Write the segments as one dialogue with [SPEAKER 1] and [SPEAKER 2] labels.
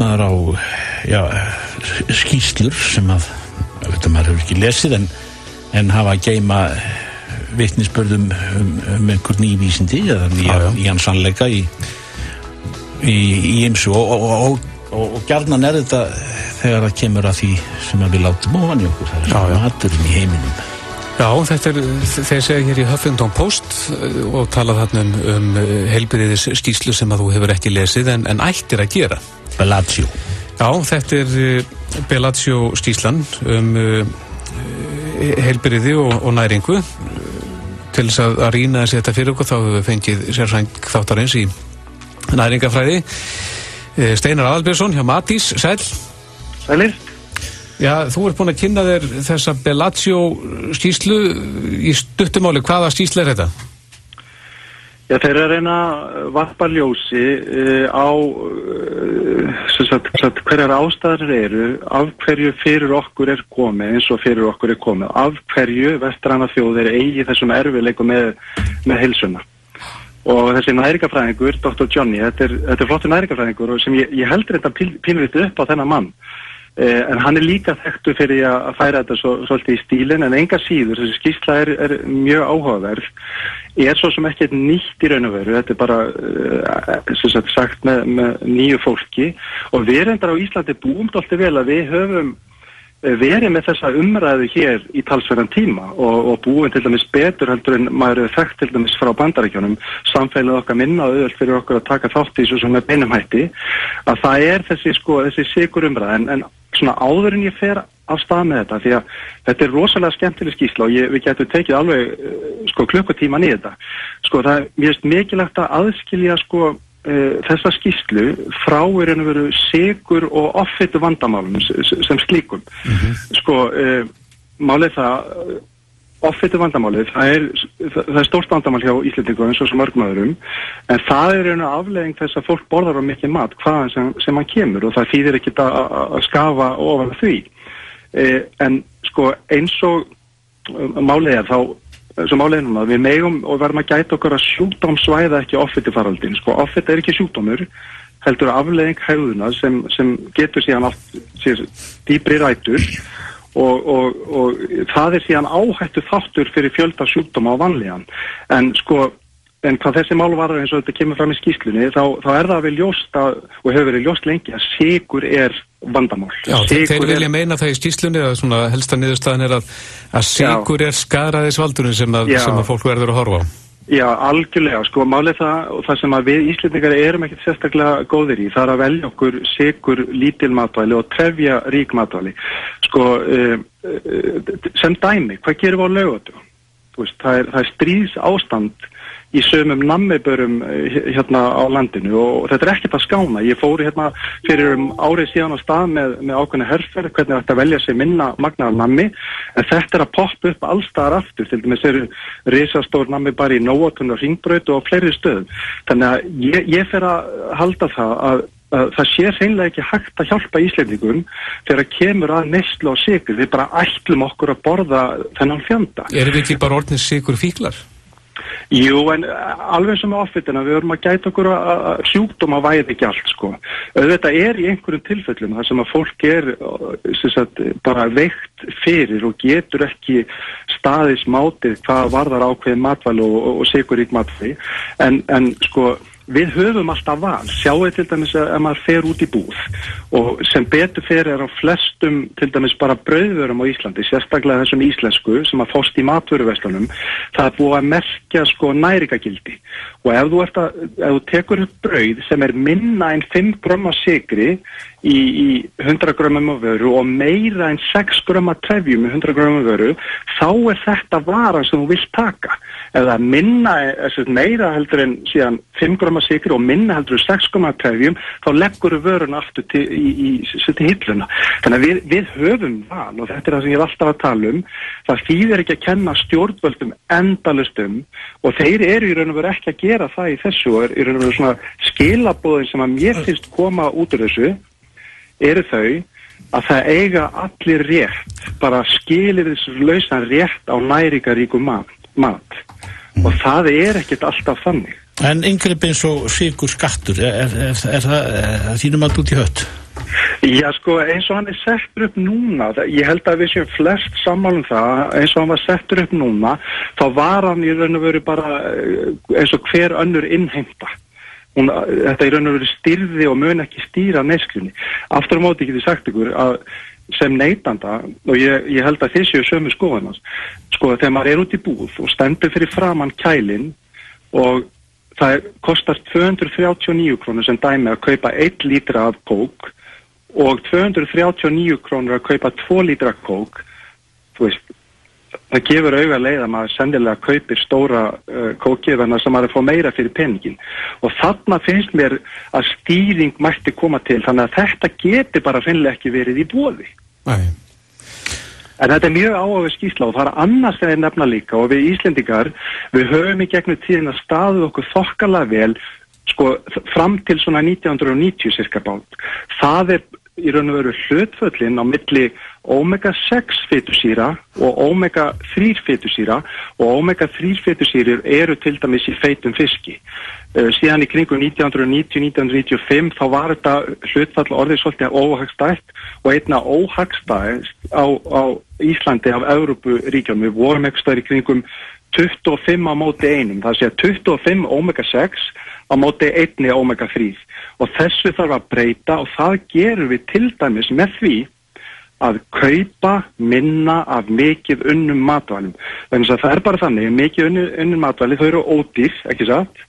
[SPEAKER 1] maður á skýrslur sem að maður hefur ekki lesið en hafa að geyma vitnisburðum einhver ný vísindi eða nýjan sannleika í ýmsu og gjarnan þetta þegar það kemur að því sem að við látum ofan í okkur, það maturinn í heiminum.
[SPEAKER 2] Já, þetta þeir segja hér í Huffington Post og tala þarna um heilbrigðis skýrslu sem að þú hefur ekki lesið en ættir að gera.
[SPEAKER 1] Bellagio.
[SPEAKER 2] Já, þetta Bellagio skýrslan heilbrigði og næringu. Til þess að rýna þessi þetta fyrir okkur þá hefur við fengið sérfræðing þáttarins í næringafræði. Steinar Aðalbjörnsson hjá Matís, sæll.
[SPEAKER 3] Sælir.
[SPEAKER 2] Já, þú ert búin að kynna þér þessa Bellagio skýrslu í stuttumáli. Hvaða skýrsla þetta?
[SPEAKER 3] Já, þeir eru að reyna að varpa ljósi á hverjar ástæður eru, af hverju fyrir okkur komið eins og fyrir okkur komið, af hverju vestræna þjóðir eigi þessum erfiðleikum með heilsuna. Og þessi næringafræðingur, Dr. Johnny, þetta er flottur næringafræðingur og sem ég heldur þetta pínlítið upp á þennan mann. En hann líka þekktur fyrir að færa þetta svolítið í stílinn, en enga síður, þessi skýrsla er mjög áhugaverð, svo sem ekkert nýtt í raun og veru, þetta bara sagt með nýju fólki og við reyndar á Íslandi búum dálítið vel að við höfum verið með þessa umræðu hér í talsverðan tíma og búin til dæmis betur heldur en maður hefur þekkt til dæmis frá Bandaríkjunum, samfélagið okkar minna og auðvelt fyrir okkur að taka þátt í svo svona beinum hætti, að það þessi sigur umræða en svona áður en ég fer af stað með þetta, því að þetta rosalega skemmtileg skýrsla og við getum tekið alveg klukkutíman í þetta. Mér finnst mikilvægt að aðskilja þessa skýrslu frá veru sigur og offitu vandamálum sem slíkum. Málið það, offitu vandamálið, það er stórt vandamál hjá Íslendingum eins og svo mörgum öðrum, en það er afleiðing þess að fólk borðar á mikið mat hvaðan sem hann kemur og það þýðir ekki að skafa ofan því. En eins og málið þá svo málið núna, við megum og verðum að gæta okkur að sjúkdómsvæða ekki offitufaraldinn. Offita er ekki sjúkdómur, heldur afleiðing hegðunar sem getur síðan allt sér dýpri rætur og það er síðan áhættu þáttur fyrir fjölda sjúkdóma á vanlíðan. En hvað þessi mál varðar eins og þetta kemur fram í skýrslunni, þá er það vel ljóst og hefur verið ljóst lengi að sykur er vandamál.
[SPEAKER 2] Já, þeir vilja meina það í skýrslunni að svona helsta niðurstaðan er að sykur er skaraðisvaldurinn sem að fólk verður að horfa á.
[SPEAKER 3] Já, algjörlega. Málið það sem að við Íslendingar erum ekkert sérstaklega góðir í, það er að velja okkur sykur lítil matvæli og trefja rík matvæli. Sem dæmi, hvað gerum við á laugardögum? Það er stríðsástand í sömum nammibörum hérna á landinu og þetta er ekkert að skána. Ég fór hérna fyrir árið síðan á stað með ákveðna herferð, hvernig þetta velja sér minna magnaðar nammi, en þetta er að poppa upp allstaðar aftur, til dæmis eru risastór nammi bara í Nóatún og Hringbraut og fleiri stöðum. Þannig að ég fer að halda það að það sé hreinlega ekki hægt að hjálpa Íslendingum þegar kemur að neyslu á sykur. Við bara ætlum okkur að borða þennan fjanda.
[SPEAKER 2] Erum við ekki bara orðnir sykurfíklar?
[SPEAKER 3] Jú, en alveg sem með offitina, við verðum að gæta okkur að sjúkdóma væri ekki allt, Þetta er í einhverjum tilfellum þar sem að fólk bara veikt fyrir og getur ekki staðis mátið hvað varðar ákveðin matvæli og sykurrík matvæli, en við höfum alltaf val. Sjáu til dæmis að maður fer út í búð og sem betur fer á flestum til dæmis bara brauðvörum á Íslandi, sérstaklega þessum íslensku sem að fást í matvöruverslunum, það er búið að merkja næringagildi og ef þú tekur upp brauð sem er minna en 5 grömm af sykri í 100 grömmum af vöru og meira en 6 grömm af trefjum í 100 grömmum af vöru, þá er þetta varan sem þú vilt taka. Ef það er meira heldur en síðan 5 grömm af sykri og minna heldur en 6 grömm af trefjum, þá leggur vörun aftur í hilluna. Þannig að við höfum val og þetta er það sem ég er alltaf að tala um. Það þýðir ekki að kenna stjórnvöldum endalaust og þeir eru í raun og veru ekki að gera það í þessu og í raun og veru svona skilaboðin sem að mér finnst koma út úr þessu eru þau að það eiga allir rétt, bara skilyrðislausan rétt á næringaríkum mat. Og það er ekkert alltaf þannig.
[SPEAKER 1] En inngrip eins og sykurskattur, er það þínum að út í hött?
[SPEAKER 3] Já, sko, eins og hann settur upp núna, ég held að við séum flest sammála það, eins og hann var settur upp núna, þá var hann í raun og veru bara eins og hver önnur innheimta. Þetta í raun og veru stýrði og mun ekki stýra neyslunni. Aftur á móti get ég sagt ykkur að sem neytanda, og ég held að þið séu sömu skoðanans, sko, þegar maður út í búð og stendur fyrir framan kælinn og það kostar 239 krónur sem dæmi að kaupa 1 lítra af kók og 239 krónur að kaupa 2 lítra kók, þú veist, það gefur auga leið að maður sennilega kaupir stóra kókið þannig að maður fá meira fyrir peningin. Og þarna finnst mér að stýring mætti koma til, þannig að þetta geti bara hreinlega ekki verið í boði.
[SPEAKER 2] Nei.
[SPEAKER 3] En þetta mjög áhugaverð skýrsla og það annars sem ég nefna líka og við Íslendingar, við höfum í gegnum tíðina staðið okkur þokkalega vel, sko, fram til svona 1990 cirka bát. Það í raun og veru hlutföllin á milli omega-6 fitusýra og omega-3 fitusýra og omega-3 fitusýrur eru til dæmis í feitum fiski. Síðan í kringum 1990-1995 þá var þetta hlutfall orðið svolítið óhagstætt og einna óhagstætt á Íslandi af Evrópuríkjum. Við vorum eitthvað í kringum 25 á móti 1, það sé 25 omega-6 á móti 1 omega-3 og þessu þarf að breyta og það gerum við til dæmis með því að kaupa minna af mikið unnum matvælum. Þannig að það er bara þannig, mikið unnum matvæli, þau eru ódýr, ekki satt?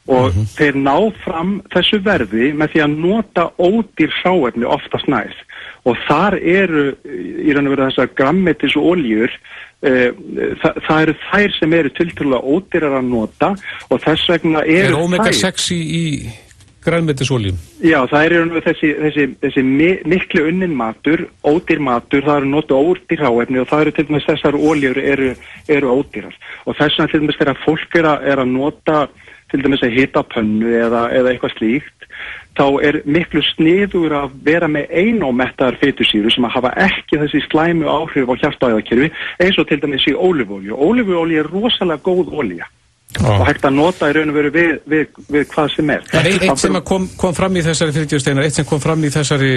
[SPEAKER 3] Og þeir ná fram þessu verði með því að nota ódýr hráefni oftast næst. Og þar eru í raun og veru þessar grænmetis og olíur, það eru þær sem eru tiltölulega ódýrar að nota og þess vegna eru þær.
[SPEAKER 2] omega-6 í grænmetisolíum? Já,
[SPEAKER 3] það eru þessi miklu unnin matur, ódýr matur, það eru nota ódýr hráefni og það eru til dæmis þessar olíur eru ódýrar. Og þess vegna til dæmis þegar fólk er að nota til dæmis að hita pönnu eða eitthvað slíkt, þá er miklu sniður að vera með einómettaðar fitusýrur sem að hafa ekki þessi slæmu áhrif á hjartaæðakerfi eins og til dæmis í ólífuolíu. Ólífuolíu er rosalega góð olía og hægt að nota í raun og veru við hvað sem er.
[SPEAKER 2] Eitt sem kom fram í þessari Steinar, eitt sem kom fram í þessari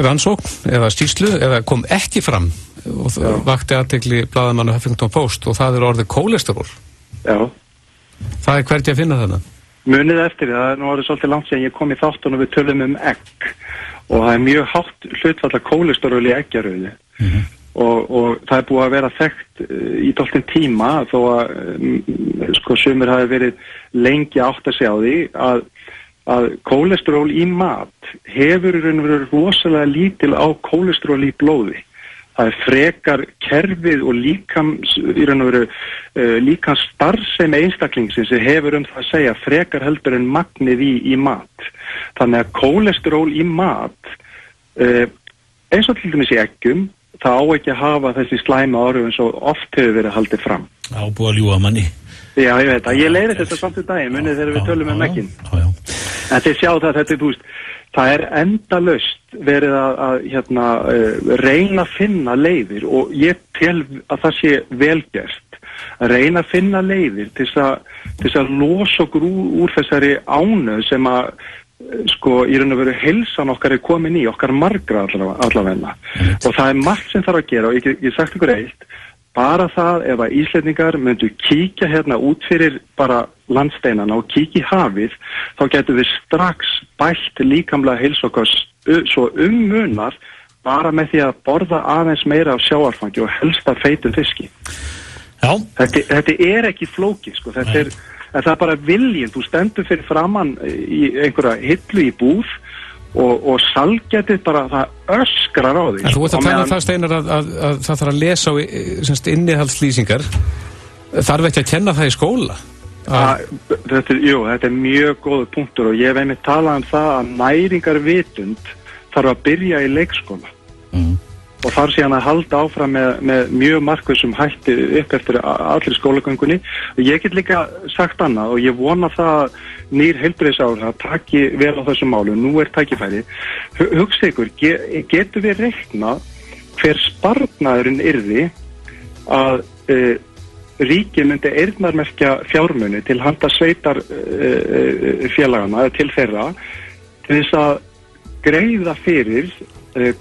[SPEAKER 2] rannsókn eða skýrslu eða kom ekki fram og vakti athygli blaðamanna Huffington Post og það er orðið kólesteról.
[SPEAKER 3] Já.
[SPEAKER 2] Það er hvergi að finna þarna?
[SPEAKER 3] Munið eftir því, það er nú orðið svolítið langt síðan ég kom í þáttun og við tölum egg og það er mjög hátt hlutfall af kólesteról í eggjarauði og það er búið að vera þekkt í dálítinn tíma þó að sko sumir hafi verið lengi átt að segja á því að kólesteról í mat hefur í raun og veru rosalega lítil á kólesteról í blóði. Það er frekar kerfið og líkans starfsemi einstaklingsins sem hefur það að segja frekar heldur en magnið í mat. Þannig að kólesteról í mat, eins og til dæmis í eggjum, það á ekki að hafa þessi slæma áhrif eins og oft hefur verið haldið fram.
[SPEAKER 1] Búið að ljúga manni.
[SPEAKER 3] Já, ég veit að ég leiði þetta samt í daginn, munið þegar við tölum eggin. En þið sjá það, þetta er búist. Það er endalaust verið að reyna að finna leiðir og ég tel að það sé velgert að reyna að finna leiðir til þess að losa okkur úr þessari ánöð sem að sko í raun og veru heilsan okkar er komin í okkar margra allavegna og það er margt sem þarf að gera og ég sagt ykkur eitt bara það ef að Íslendingar myndu kíkja hérna út fyrir bara landsteinana og kíkja í hafið þá getum við strax bætt líkamlega heilsu okkar svo munar bara með því að borða aðeins meira af sjávarfangi og helst af feitum fiski.
[SPEAKER 1] Já.
[SPEAKER 3] Þetta er ekki flókið sko, en það er bara viljinn, þú stendur fyrir framann í einhverja hillu í búð og salgætið bara það öskrar á því.
[SPEAKER 2] Þú ert að tala um það Steinar að það þarf að lesa á innihaldslýsingar þarf ekki að kenna það í skóla?
[SPEAKER 3] Þetta er mjög góður punktur og ég hef einmitt talað um það að næringarvitund þarf að byrja í leikskóla og þarf síðan að halda áfram með mjög markvissum hætti upp eftir allir skólagöngunni og ég get líka sagt annað og ég vona það að nýr heilbrigðisráðherra taki vel á þessum málu, nú er tækifæri. Hugsa ykkur, getum við reiknað hver sparnaðurinn yrði að ríkið myndi eyrnamerkja fjármuni til handa sveitar félagana eða til þeirra til þess að greiða fyrir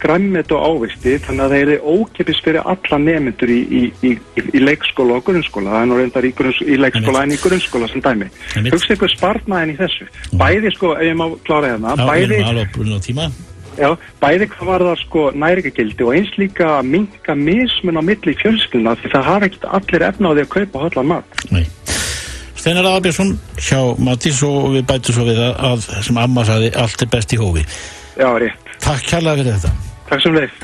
[SPEAKER 3] grænmeti og ávexti þannig að þeir eru ókeypis fyrir alla nemendur í leikskóla og grunnskóla. Það nú reyndar í leikskóla en í grunnskóla sem dæmi. Hugsa ykkur sparnaðinn í þessu. Bæði ef ég má klára hérna. Bæði hvað var það næringagildi og eins líka að minnka mismun á milli fjölskyldna því það hafa ekkert allir efna á því að kaupa hollan mat.
[SPEAKER 1] Nei. Steinar Aðalbjörnsson hjá Matís og við bætum svo við að sem amma sagði allt best í hófi.
[SPEAKER 3] Já, rétt.
[SPEAKER 1] Takk kærlega fyrir þetta.
[SPEAKER 3] Takk sem leið.